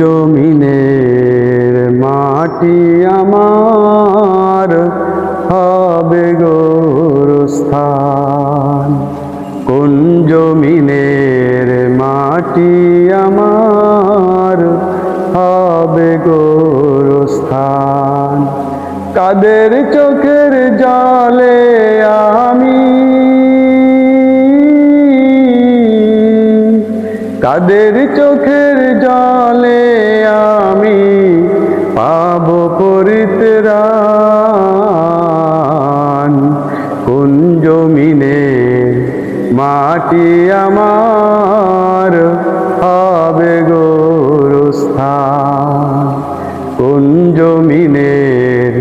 জমিনের মাটি আমার হবে গোরস্থান। কোন জমিনের মাটি আমার হবে গোরস্থান। কাদের চোখের জলে আমি, কাদের চোখের জলে আমি পাব পরিত্রাণ। কোন জমিনের মাটি আমার হবে গোরস্থান। কোন জমিনের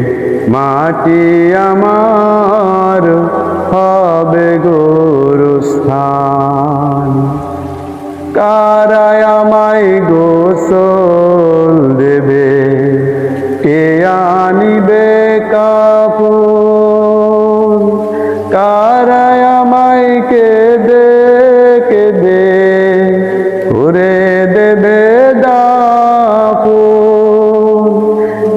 মাটি আমার হবে গোরস্থান। কারায় আমায় গোসল দেবে, কে আনিবে কাফন। কারায় আমায় কেঁদে কেঁদে করে দেবে দাফন।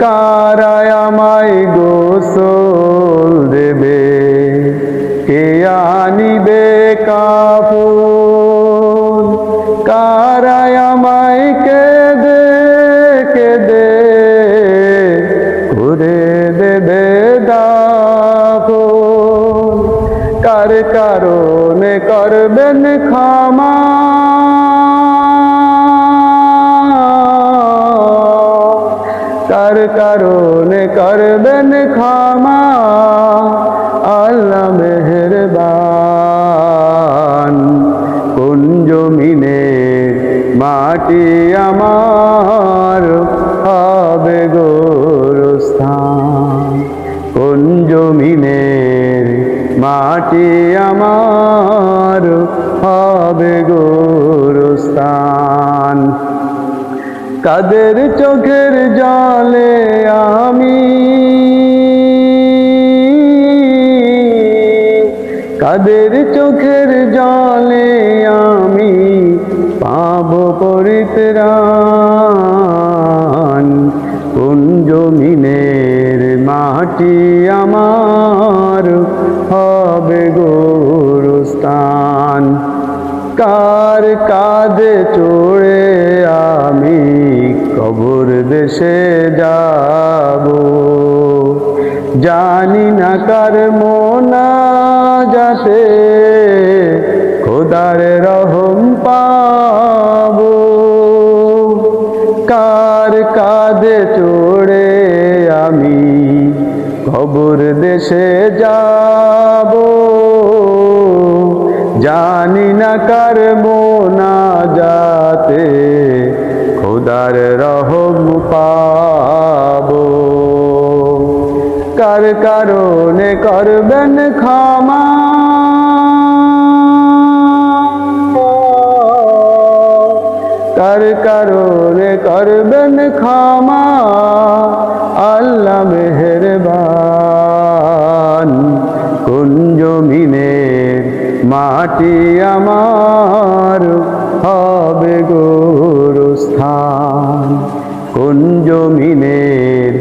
কারায় আমায় গোসল দেবে, কে আনিবে কাফন। কারায় আমায় কেঁদে কেঁদে করে দেবে দাফন। কার কারণে করবেন ক্ষমা, কার কারণে করবেন ক্ষমা। আল্লাহ মেহেরবান। কোন জমিনের মাটি আমার হবে গোরস্থান। কোন জমিনের মাটি আমার হবে গোরস্থান। কাদের চোখের জলে আমি, কাদের চোখের জলে আমি পাব পরিত্রাণ। কোন জমিনের মাটি আমার হবে গোরস্থান। কার কাঁধে চড়ে আমি কবর দেশে যাব, জানি না কার মোনাজাতে খোদার রহম পাব। কার কাঁধে চড়ে আমি কবর দেশে যাব, জানি না কার মোনাজাতে খোদার রহম পাব। কার কারণে করবেন ক্ষমা, কার কারণে করবেন ক্ষমা। আল্লাহ মেহেরবান। কোন জমিনের মাটি আমার হবে গোরস্থান। কোন জমিনের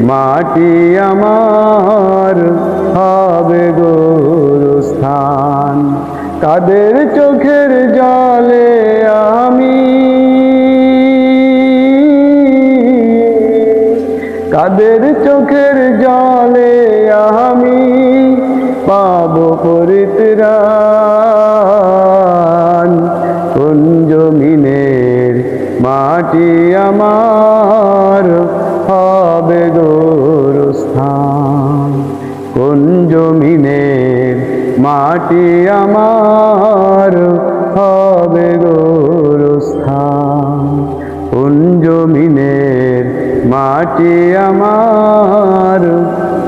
মাটি আমার হবে গোরস্থান। কাদের চোখের জলে আমি, কাদের চোখের জলে আমি পাব পরিত্রাণ। কোন জমিনের মাটি আমার হবে গোরস্থান। কোন জমিনের মাটি আমার হবে গোরস্থান। কোন জমিনের মাটি আমার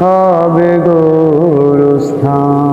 হবে গোরস্থান।